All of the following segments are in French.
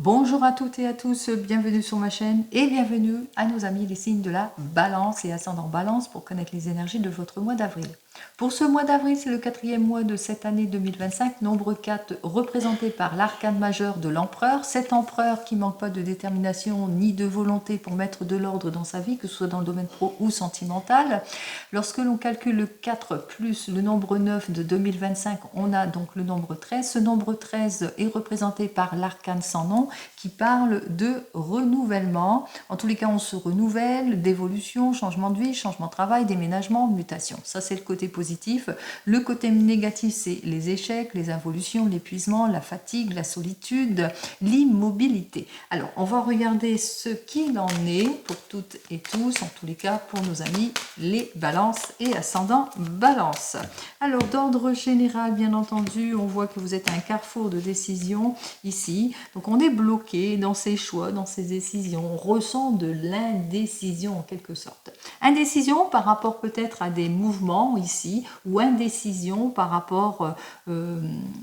Bonjour à toutes et à tous, bienvenue sur ma chaîne et bienvenue à nos amis les signes de la balance et ascendant balance pour connaître les énergies de votre mois d'avril. Pour ce mois d'avril, c'est le quatrième mois de cette année 2025, nombre 4 représenté par l'arcane majeur de l'empereur, cet empereur qui manque pas de détermination ni de volonté pour mettre de l'ordre dans sa vie, que ce soit dans le domaine pro ou sentimental. Lorsque l'on calcule le 4 plus le nombre 9 de 2025, on a donc le nombre 13. Ce nombre 13 est représenté par l'arcane sans nom qui parle de renouvellement. En tous les cas, on se renouvelle, d'évolution, changement de vie, changement de travail, déménagement, mutation. Ça, c'est le côté positif. Le côté négatif, c'est les échecs, les involutions, l'épuisement, la fatigue, la solitude, l'immobilité. Alors, on va regarder ce qu'il en est pour toutes et tous, en tous les cas pour nos amis les balances et ascendants balance. Alors, d'ordre général, bien entendu, on voit que vous êtes à un carrefour de décision ici. Donc, on est bloqué dans ses choix, dans ses décisions. On ressent de l'indécision en quelque sorte. Indécision par rapport peut-être à des mouvements ici, ou indécision par rapport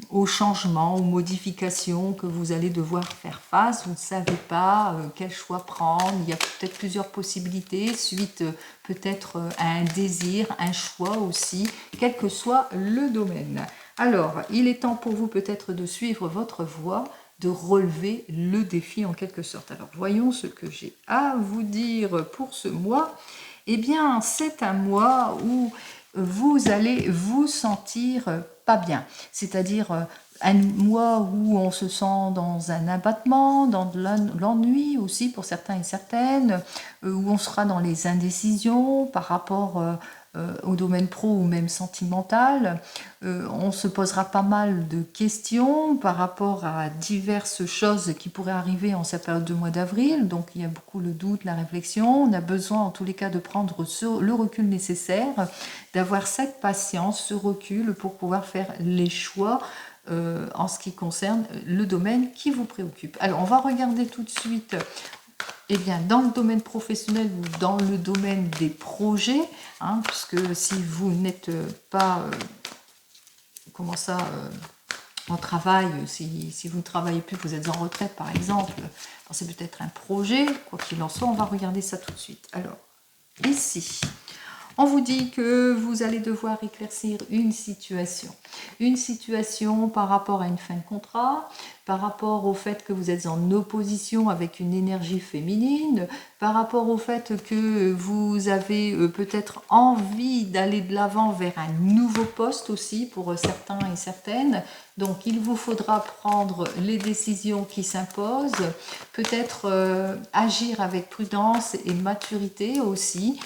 aux changements, aux modifications que vous allez devoir faire face. Vous ne savez pas quel choix prendre. Il y a peut-être plusieurs possibilités suite peut-être à un désir, un choix aussi, quel que soit le domaine. Alors, il est temps pour vous peut-être de suivre votre voie, de relever le défi en quelque sorte. Alors, voyons ce que j'ai à vous dire pour ce mois. Eh bien, c'est un mois où vous allez vous sentir pas bien. C'est-à-dire un mois où on se sent dans un abattement, dans de l'ennui aussi pour certains et certaines, où on sera dans les indécisions par rapport au domaine pro ou même sentimental. On se posera pas mal de questions par rapport à diverses choses qui pourraient arriver en cette période de mois d'avril. Donc il y a beaucoup le doute, la réflexion. On a besoin en tous les cas de prendre le recul nécessaire, d'avoir cette patience, ce recul pour pouvoir faire les choix en ce qui concerne le domaine qui vous préoccupe. Alors on va regarder tout de suite eh bien, dans le domaine professionnel ou dans le domaine des projets, puisque si vous n'êtes pas, comment ça, en travail, si vous ne travaillez plus, vous êtes en retraite par exemple, c'est peut-être un projet, quoi qu'il en soit, on va regarder ça tout de suite. Alors, ici, on vous dit que vous allez devoir éclaircir une situation par rapport à une fin de contrat, par rapport au fait que vous êtes en opposition avec une énergie féminine, par rapport au fait que vous avez peut-être envie d'aller de l'avant vers un nouveau poste aussi pour certains et certaines. Donc il vous faudra prendre les décisions qui s'imposent, peut-être agir avec prudence et maturité aussi.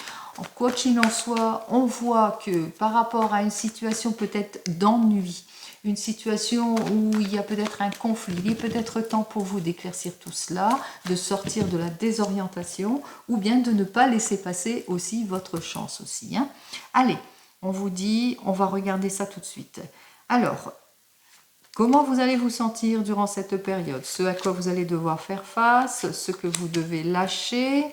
Quoi qu'il en soit, on voit que par rapport à une situation peut-être d'ennui, une situation où il y a peut-être un conflit, il est peut-être temps pour vous d'éclaircir tout cela, de sortir de la désorientation ou bien de ne pas laisser passer aussi votre chance aussi. Allez, on vous dit, on va regarder ça tout de suite. Alors, comment vous allez vous sentir durant cette période? Ce à quoi vous allez devoir faire face, ce que vous devez lâcher.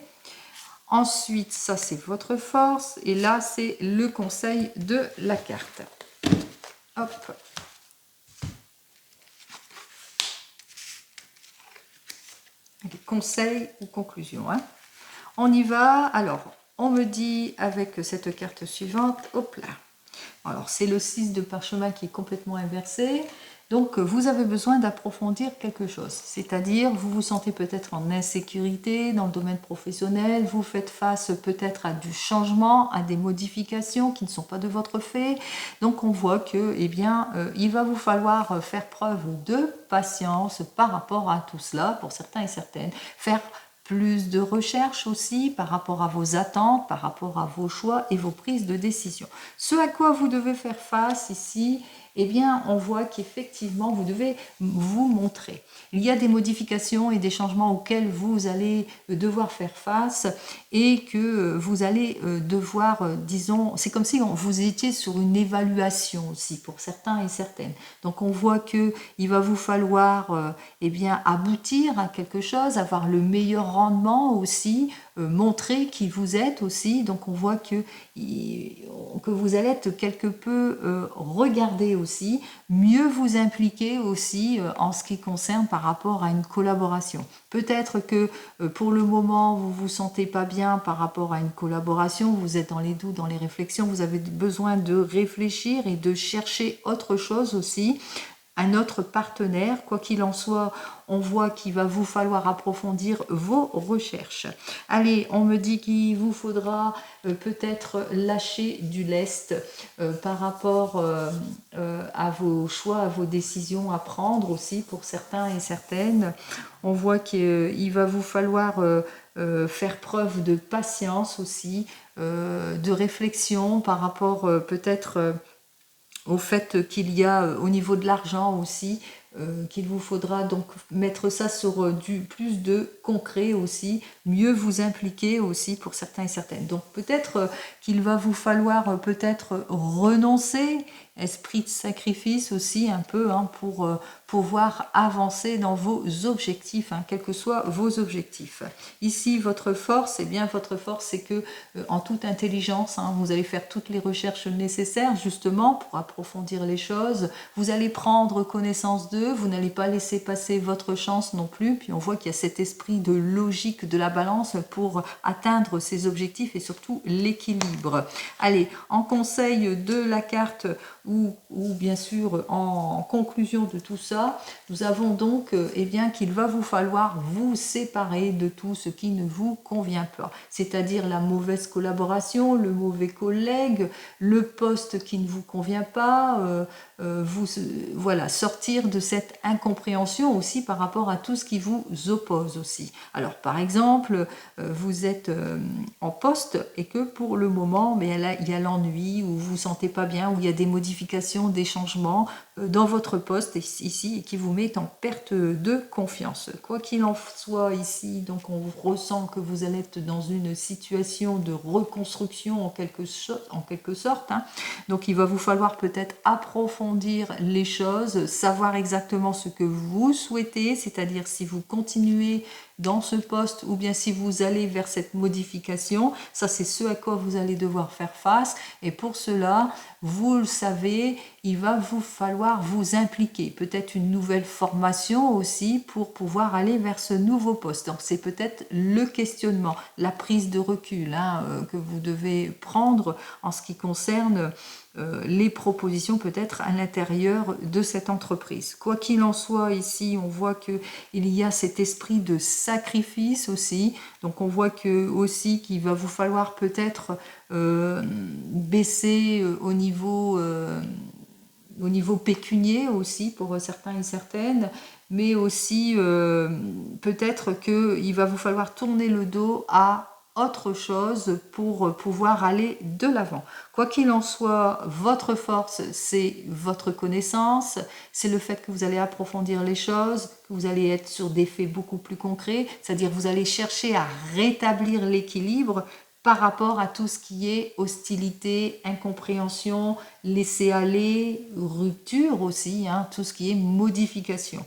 Ensuite, ça c'est votre force. Et là, c'est le conseil de la carte. Hop. Conseil ou conclusion. On y va. Alors, on me dit avec cette carte suivante, hop là. Alors, c'est le 6 de parchemin qui est complètement inversé. Donc, vous avez besoin d'approfondir quelque chose. C'est-à-dire, vous vous sentez peut-être en insécurité dans le domaine professionnel. Vous faites face peut-être à du changement, à des modifications qui ne sont pas de votre fait. Donc, on voit que, eh bien, il va vous falloir faire preuve de patience par rapport à tout cela, pour certains et certaines. Faire plus de recherche aussi par rapport à vos attentes, par rapport à vos choix et vos prises de décision. Ce à quoi vous devez faire face ici, eh bien, on voit qu'effectivement, vous devez vous montrer. Il y a des modifications et des changements auxquels vous allez devoir faire face et que vous allez devoir, disons, c'est comme si vous étiez sur une évaluation aussi pour certains et certaines. Donc, on voit qu'il va vous falloir eh bien, aboutir à quelque chose, avoir le meilleur rendement aussi montrer qui vous êtes aussi. Donc on voit que vous allez être quelque peu regardé aussi, mieux vous impliquer aussi en ce qui concerne par rapport à une collaboration. Peut-être que pour le moment vous vous sentez pas bien par rapport à une collaboration, vous êtes dans les doutes, dans les réflexions, vous avez besoin de réfléchir et de chercher autre chose aussi, un autre partenaire. Quoi qu'il en soit, on voit qu'il va vous falloir approfondir vos recherches. Allez, on me dit qu'il vous faudra peut-être lâcher du lest par rapport à vos choix, à vos décisions à prendre aussi pour certains et certaines. On voit qu'il va vous falloir faire preuve de patience aussi, de réflexion par rapport peut-être au fait qu'il y a au niveau de l'argent aussi, qu'il vous faudra donc mettre ça sur du plus de concret aussi, mieux vous impliquer aussi pour certains et certaines. Donc peut-être qu'il va vous falloir peut-être renoncer, esprit de sacrifice aussi un peu, hein, pour pouvoir avancer dans vos objectifs, hein, quels que soient vos objectifs. Ici, votre force, eh bien votre force, c'est que en toute intelligence, hein, vous allez faire toutes les recherches nécessaires justement pour approfondir les choses. Vous allez prendre connaissance d'eux, vous n'allez pas laisser passer votre chance non plus. Puis on voit qu'il y a cet esprit de logique de la balance pour atteindre ces objectifs et surtout l'équilibre. Allez, en conseil de la carte ou bien sûr en conclusion de tout ça, nous avons donc eh bien qu'il va vous falloir vous séparer de tout ce qui ne vous convient pas, c'est-à-dire la mauvaise collaboration, le mauvais collègue, le poste qui ne vous convient pas, voilà, sortir de cette incompréhension aussi par rapport à tout ce qui vous oppose aussi. Alors par exemple, vous êtes en poste et que pour le moment, mais il y a l'ennui, ou vous vous sentez pas bien, ou il y a des modifications, des changements dans votre poste ici et qui vous met en perte de confiance. Quoi qu'il en soit ici, donc on ressent que vous allez être dans une situation de reconstruction en quelque sorte, hein. Donc il va vous falloir peut-être approfondir les choses, savoir exactement ce que vous souhaitez, c'est-à-dire si vous continuez dans ce poste ou bien si vous allez vers cette modification. Ça, c'est ce à quoi vous allez devoir faire face, et pour cela, vous le savez, il va vous falloir vous impliquer, peut-être une nouvelle formation aussi pour pouvoir aller vers ce nouveau poste. Donc c'est peut-être le questionnement, la prise de recul, hein, que vous devez prendre en ce qui concerne les propositions peut-être à l'intérieur de cette entreprise. Quoi qu'il en soit, ici on voit que il y a cet esprit de sacrifice aussi, donc on voit que aussi qu'il va vous falloir peut-être baisser au niveau pécunier aussi pour certains et certaines, mais aussi peut-être qu'il va vous falloir tourner le dos à autre chose pour pouvoir aller de l'avant. Quoi qu'il en soit, votre force, c'est votre connaissance, c'est le fait que vous allez approfondir les choses, que vous allez être sur des faits beaucoup plus concrets, c'est-à-dire vous allez chercher à rétablir l'équilibre par rapport à tout ce qui est hostilité, incompréhension, laisser aller, rupture aussi, hein, tout ce qui est modification.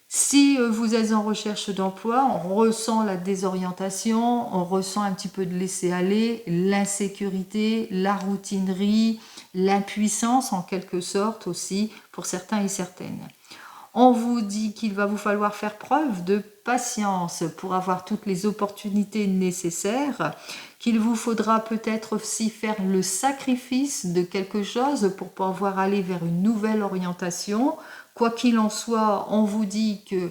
Si vous êtes en recherche d'emploi, on ressent la désorientation, on ressent un petit peu de laisser-aller, l'insécurité, la routinerie, l'impuissance en quelque sorte aussi pour certains et certaines. On vous dit qu'il va vous falloir faire preuve de patience pour avoir toutes les opportunités nécessaires, qu'il vous faudra peut-être aussi faire le sacrifice de quelque chose pour pouvoir aller vers une nouvelle orientation. Quoi qu'il en soit, on vous dit que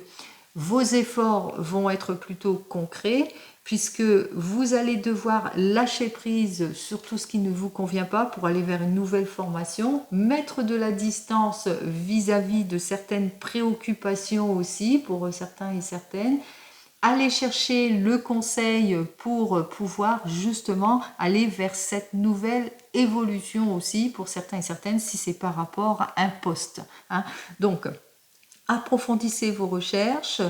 vos efforts vont être plutôt concrets, puisque vous allez devoir lâcher prise sur tout ce qui ne vous convient pas pour aller vers une nouvelle formation, mettre de la distance vis-à-vis de certaines préoccupations aussi pour certains et certaines, aller chercher le conseil pour pouvoir justement aller vers cette nouvelle évolution aussi pour certains et certaines si c'est par rapport à un poste, hein. Donc, approfondissez vos recherches,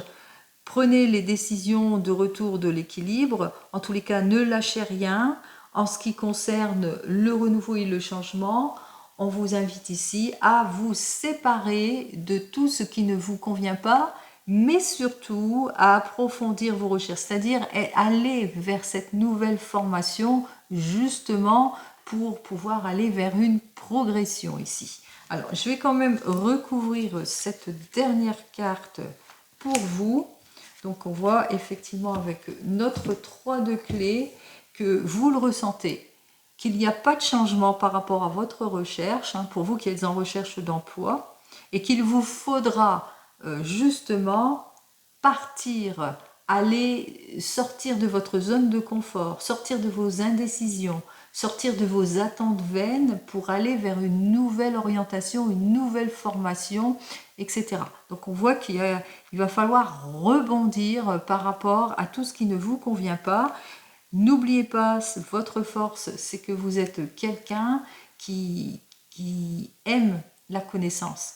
prenez les décisions de retour de l'équilibre. En tous les cas, ne lâchez rien. En ce qui concerne le renouveau et le changement, on vous invite ici à vous séparer de tout ce qui ne vous convient pas, mais surtout à approfondir vos recherches, c'est-à-dire aller vers cette nouvelle formation justement pour pouvoir aller vers une progression ici. Alors, je vais quand même recouvrir cette dernière carte pour vous. Donc, on voit effectivement avec notre 3 de clés que vous le ressentez, qu'il n'y a pas de changement par rapport à votre recherche, pour vous qui êtes en recherche d'emploi, et qu'il vous faudra justement partir, aller sortir de votre zone de confort, sortir de vos indécisions, sortir de vos attentes vaines pour aller vers une nouvelle orientation, une nouvelle formation, etc. Donc on voit qu'il va falloir rebondir par rapport à tout ce qui ne vous convient pas. N'oubliez pas, votre force, c'est que vous êtes quelqu'un qui aime la connaissance.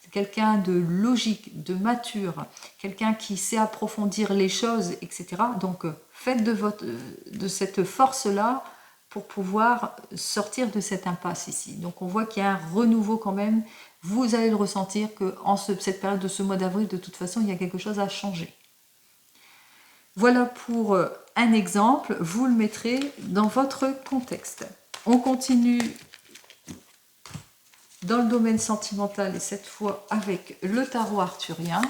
C'est quelqu'un de logique, de mature, quelqu'un qui sait approfondir les choses, etc. Donc faites de cette force-là pour pouvoir sortir de cette impasse ici. Donc on voit qu'il y a un renouveau quand même. Vous allez le ressentir qu'en cette période de ce mois d'avril, de toute façon, il y a quelque chose à changer. Voilà pour un exemple, vous le mettrez dans votre contexte. On continue dans le domaine sentimental et cette fois avec le tarot arthurien.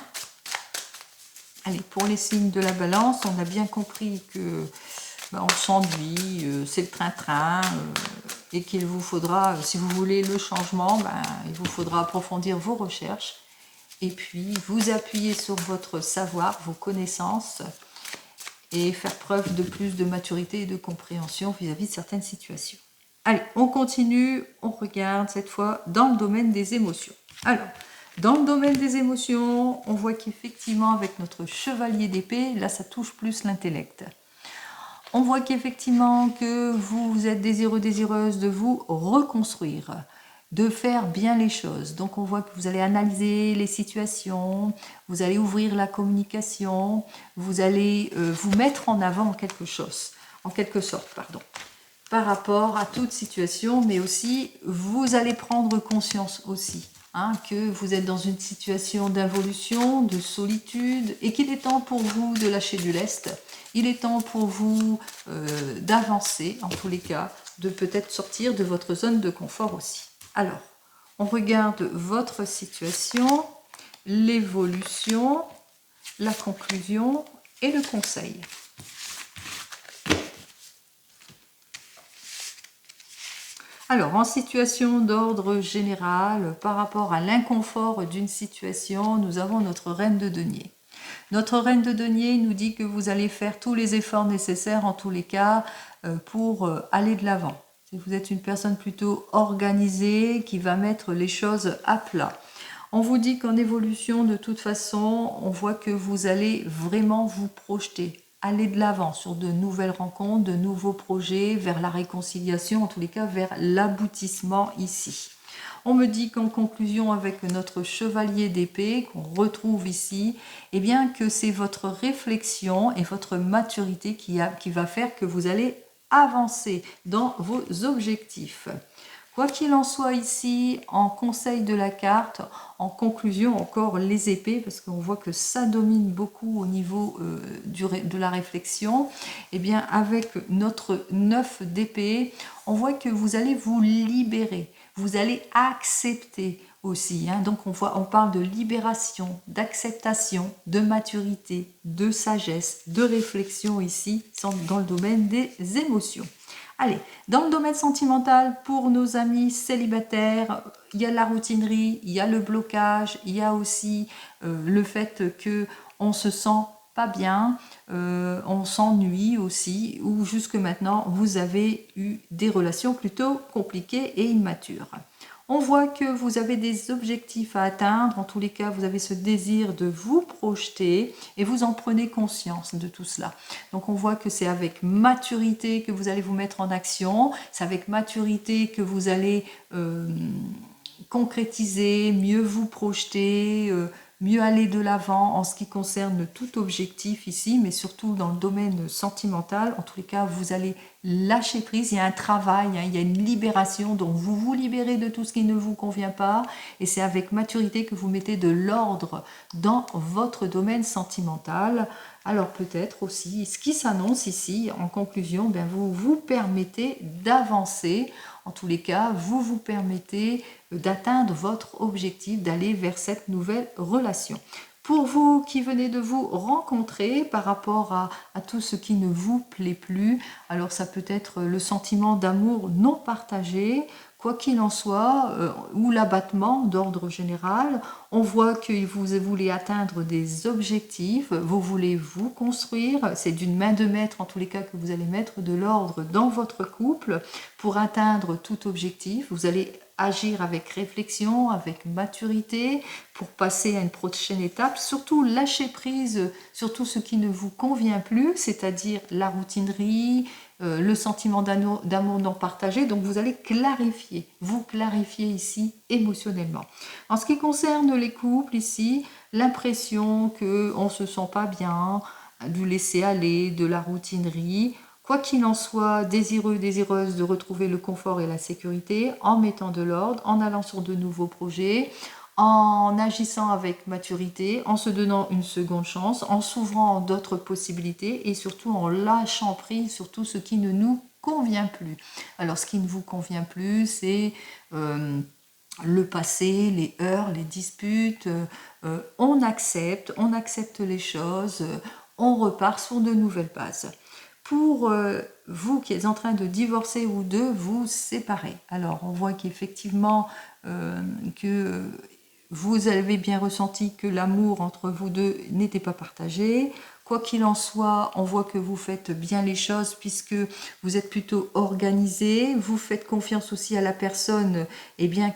Allez, pour les signes de la balance, on a bien compris que on s'ennuie, c'est le train-train et qu'il vous faudra, si vous voulez le changement, il vous faudra approfondir vos recherches et puis vous appuyer sur votre savoir, vos connaissances et faire preuve de plus de maturité et de compréhension vis-à-vis de certaines situations. Allez, on continue, on regarde cette fois dans le domaine des émotions. Alors, dans le domaine des émotions, on voit qu'effectivement avec notre chevalier d'épée, là ça touche plus l'intellect. On voit qu'effectivement que vous êtes désireux, désireuse de vous reconstruire, de faire bien les choses. Donc on voit que vous allez analyser les situations, vous allez ouvrir la communication, vous allez vous mettre en avant en quelque sorte, par rapport à toute situation, mais aussi vous allez prendre conscience aussi que vous êtes dans une situation d'involution, de solitude, et qu'il est temps pour vous de lâcher du lest. Il est temps pour vous d'avancer, en tous les cas, de peut-être sortir de votre zone de confort aussi. Alors, on regarde votre situation, l'évolution, la conclusion et le conseil. Alors, en situation d'ordre général, par rapport à l'inconfort d'une situation, nous avons notre reine de denier. Notre reine de denier nous dit que vous allez faire tous les efforts nécessaires, en tous les cas, pour aller de l'avant. Vous êtes une personne plutôt organisée qui va mettre les choses à plat. On vous dit qu'en évolution, de toute façon, on voit que vous allez vraiment vous projeter, aller de l'avant sur de nouvelles rencontres, de nouveaux projets, vers la réconciliation, en tous les cas vers l'aboutissement ici. On me dit qu'en conclusion avec notre chevalier d'épée qu'on retrouve ici, eh bien que c'est votre réflexion et votre maturité qui va faire que vous allez avancer dans vos objectifs. Quoi qu'il en soit ici, en conseil de la carte, en conclusion encore les épées, parce qu'on voit que ça domine beaucoup au niveau de la réflexion, et bien avec notre 9 d'épée, on voit que vous allez vous libérer, vous allez accepter aussi. Donc on parle de libération, d'acceptation, de maturité, de sagesse, de réflexion ici, dans le domaine des émotions. Allez, dans le domaine sentimental, pour nos amis célibataires, il y a la routinerie, il y a le blocage, il y a aussi le fait qu'on se sent pas bien, on s'ennuie aussi, ou jusque maintenant, vous avez eu des relations plutôt compliquées et immatures. On voit que vous avez des objectifs à atteindre, en tous les cas vous avez ce désir de vous projeter et vous en prenez conscience de tout cela. Donc on voit que c'est avec maturité que vous allez vous mettre en action, c'est avec maturité que vous allez concrétiser, mieux vous projeter, mieux aller de l'avant en ce qui concerne tout objectif ici, mais surtout dans le domaine sentimental. En tous les cas, vous allez lâcher prise, il y a un travail, hein, il y a une libération, donc vous vous libérez de tout ce qui ne vous convient pas, et c'est avec maturité que vous mettez de l'ordre dans votre domaine sentimental. Alors peut-être aussi, ce qui s'annonce ici, en conclusion, ben vous vous permettez d'avancer. En tous les cas, vous vous permettez d'atteindre votre objectif, d'aller vers cette nouvelle relation. Pour vous qui venez de vous rencontrer par rapport à tout ce qui ne vous plaît plus, alors ça peut être le sentiment d'amour non partagé, quoi qu'il en soit, ou l'abattement d'ordre général. On voit que vous voulez atteindre des objectifs, vous voulez vous construire, c'est d'une main de maître en tous les cas que vous allez mettre de l'ordre dans votre couple pour atteindre tout objectif. Vous allez agir avec réflexion, avec maturité pour passer à une prochaine étape. Surtout lâcher prise sur tout ce qui ne vous convient plus, c'est-à-dire la routinerie, le sentiment d'amour non partagé. Donc vous allez clarifier, vous clarifier ici émotionnellement. En ce qui concerne les couples ici, l'impression qu'on ne se sent pas bien, du laisser aller, de la routinerie. Quoi qu'il en soit, désireux, désireuse de retrouver le confort et la sécurité en mettant de l'ordre, en allant sur de nouveaux projets, en agissant avec maturité, en se donnant une seconde chance, en s'ouvrant d'autres possibilités et surtout en lâchant prise sur tout ce qui ne nous convient plus. Alors ce qui ne vous convient plus, c'est le passé, les heurts, les disputes, on accepte les choses, on repart sur de nouvelles bases. Pour vous qui êtes en train de divorcer ou de vous séparer, alors on voit qu'effectivement que vous avez bien ressenti que l'amour entre vous deux n'était pas partagé. Quoi qu'il en soit, on voit que vous faites bien les choses puisque vous êtes plutôt organisé. Vous faites confiance aussi à la personne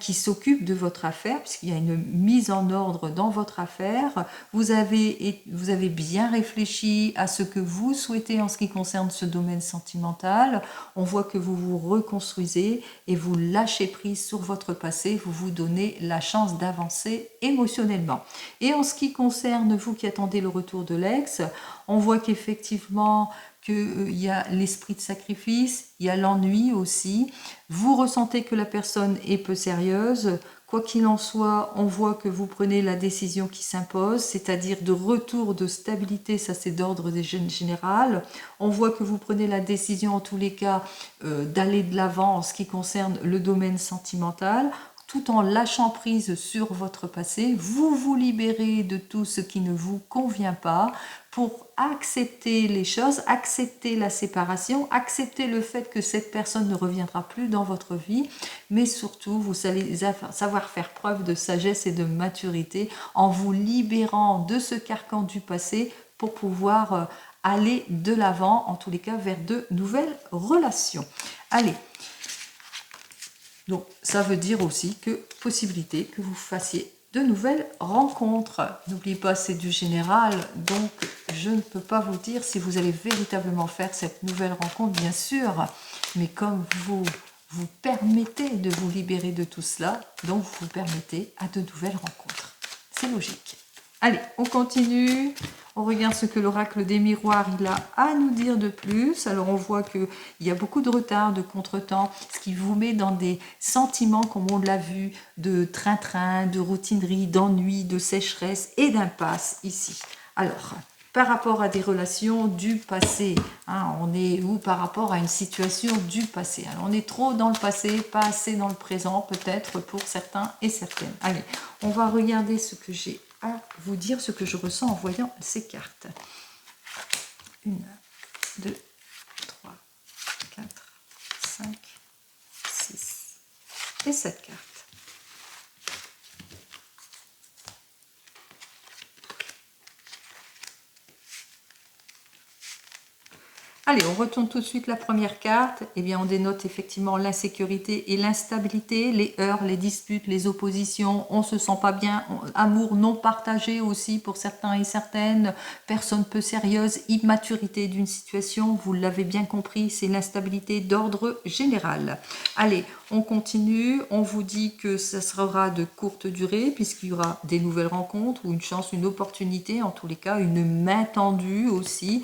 qui s'occupe de votre affaire puisqu'il y a une mise en ordre dans votre affaire. Vous avez bien réfléchi à ce que vous souhaitez en ce qui concerne ce domaine sentimental. On voit que vous vous reconstruisez et vous lâchez prise sur votre passé. Vous vous donnez la chance d'avancer émotionnellement. Et en ce qui concerne vous qui attendez le retour de l'ex, on voit qu'effectivement qu'il y a l'esprit de sacrifice, il y a l'ennui aussi. Vous ressentez que la personne est peu sérieuse. Quoi qu'il en soit, on voit que vous prenez la décision qui s'impose, c'est-à-dire de retour de stabilité, ça c'est d'ordre général. On voit que vous prenez la décision en tous les cas d'aller de l'avant en ce qui concerne le domaine sentimental, tout en lâchant prise sur votre passé. Vous vous libérez de tout ce qui ne vous convient pas pour accepter les choses, accepter la séparation, accepter le fait que cette personne ne reviendra plus dans votre vie, mais surtout vous allez savoir faire preuve de sagesse et de maturité en vous libérant de ce carcan du passé pour pouvoir aller de l'avant, en tous les cas vers de nouvelles relations. Allez. Donc, ça veut dire aussi que possibilité que vous fassiez de nouvelles rencontres. N'oubliez pas, c'est du général, donc je ne peux pas vous dire si vous allez véritablement faire cette nouvelle rencontre, bien sûr, mais comme vous vous permettez de vous libérer de tout cela, donc vous vous permettez à de nouvelles rencontres. C'est logique. Allez, on continue. On regarde ce que l'oracle des miroirs il a à nous dire de plus. Alors on voit qu'il y a beaucoup de retard, de contretemps, ce qui vous met dans des sentiments, comme on l'a vu, de train-train, de routinerie, d'ennui, de sécheresse et d'impasse ici. Alors, par rapport à des relations du passé, on est où par rapport à une situation du passé? Alors on est trop dans le passé, pas assez dans le présent peut-être pour certains et certaines. Allez, on va regarder ce que j'ai à vous dire, ce que je ressens en voyant ces cartes. 1, 2, 3, 4, 5, 6 et 7 cartes. Allez, on retourne tout de suite la première carte. Eh bien, on dénote effectivement l'insécurité et l'instabilité, les heurts, les disputes, les oppositions. On se sent pas bien. Amour non partagé aussi pour certains et certaines. Personne peu sérieuse. Immaturité d'une situation. Vous l'avez bien compris, c'est l'instabilité d'ordre général. Allez, On continue, on vous dit que ça sera de courte durée puisqu'il y aura des nouvelles rencontres ou une chance, une opportunité, en tous les cas une main tendue aussi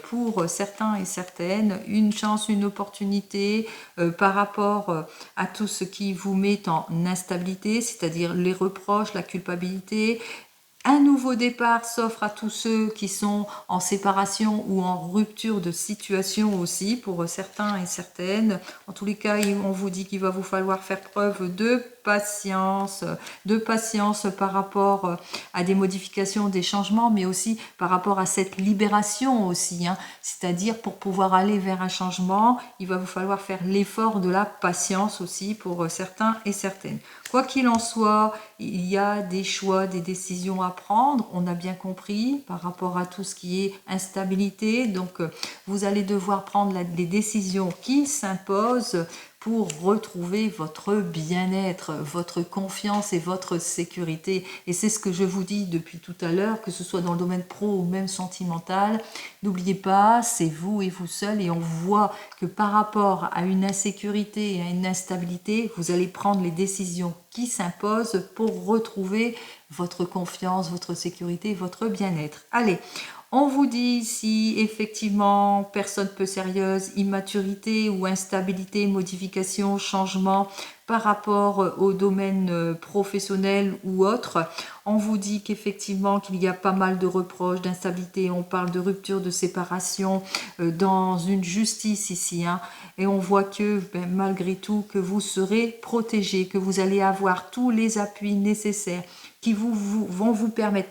pour certains et certaines, une chance, une opportunité par rapport à tout ce qui vous met en instabilité, c'est-à-dire les reproches, la culpabilité. Un nouveau départ s'offre à tous ceux qui sont en séparation ou en rupture de situation aussi, pour certains et certaines. En tous les cas, on vous dit qu'il va vous falloir faire preuve de patience par rapport à des modifications, des changements, mais aussi par rapport à cette libération aussi. C'est-à-dire pour pouvoir aller vers un changement, il va vous falloir faire l'effort de la patience aussi pour certains et certaines. Quoi qu'il en soit, il y a des choix, des décisions à prendre, on a bien compris, par rapport à tout ce qui est instabilité. Donc, vous allez devoir prendre les décisions qui s'imposent pour retrouver votre bien-être, votre confiance et votre sécurité. Et c'est ce que je vous dis depuis tout à l'heure, que ce soit dans le domaine pro ou même sentimental. N'oubliez pas, c'est vous et vous seul, et on voit que par rapport à une insécurité et à une instabilité, vous allez prendre les décisions qui s'imposent pour retrouver votre confiance, votre sécurité, votre bien-être. Allez, on vous dit si effectivement personne peu sérieuse, immaturité ou instabilité, modification, changement par rapport au domaine professionnel ou autre. On vous dit qu'effectivement qu'il y a pas mal de reproches, d'instabilité, on parle de rupture, de séparation dans une justice ici. Et on voit que malgré tout, que vous serez protégé, que vous allez avoir tous les appuis nécessaires qui vont vous permettre,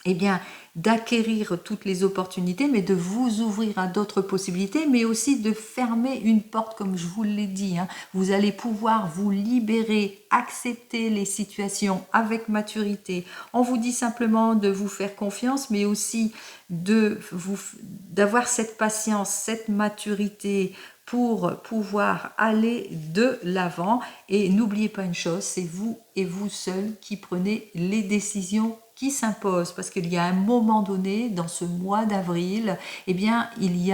eh bien, d'acquérir toutes les opportunités, mais de vous ouvrir à d'autres possibilités, mais aussi de fermer une porte, comme je vous l'ai dit. Vous allez pouvoir vous libérer, accepter les situations avec maturité. On vous dit simplement de vous faire confiance, mais aussi d'avoir cette patience, cette maturité pour pouvoir aller de l'avant. Et n'oubliez pas une chose, c'est vous et vous seul qui prenez les décisions qui s'impose, parce qu'il y a un moment donné, dans ce mois d'avril, eh bien, il y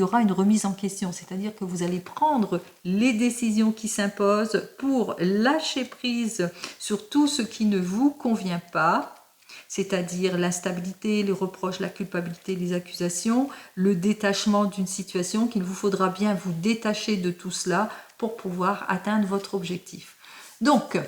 aura une remise en question, c'est-à-dire que vous allez prendre les décisions qui s'imposent pour lâcher prise sur tout ce qui ne vous convient pas, c'est-à-dire l'instabilité, les reproches, la culpabilité, les accusations, le détachement d'une situation, qu'il vous faudra bien vous détacher de tout cela pour pouvoir atteindre votre objectif. Donc,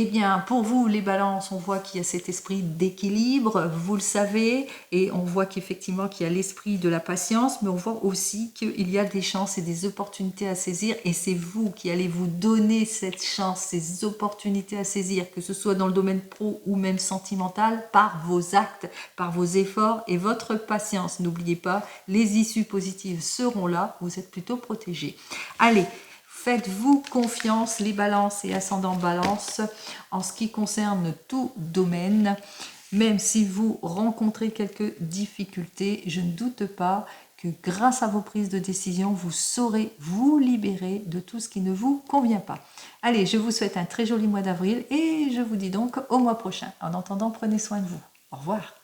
eh bien, pour vous, les balances, on voit qu'il y a cet esprit d'équilibre, vous le savez, et on voit qu'effectivement qu'il y a l'esprit de la patience, mais on voit aussi qu'il y a des chances et des opportunités à saisir, et c'est vous qui allez vous donner cette chance, ces opportunités à saisir, que ce soit dans le domaine pro ou même sentimental, par vos actes, par vos efforts et votre patience. N'oubliez pas, les issues positives seront là, vous êtes plutôt protégés. Allez, faites-vous confiance, les balances et ascendants balance, en ce qui concerne tout domaine. Même si vous rencontrez quelques difficultés, je ne doute pas que grâce à vos prises de décision, vous saurez vous libérer de tout ce qui ne vous convient pas. Allez, je vous souhaite un très joli mois d'avril et je vous dis donc au mois prochain. En attendant, prenez soin de vous. Au revoir.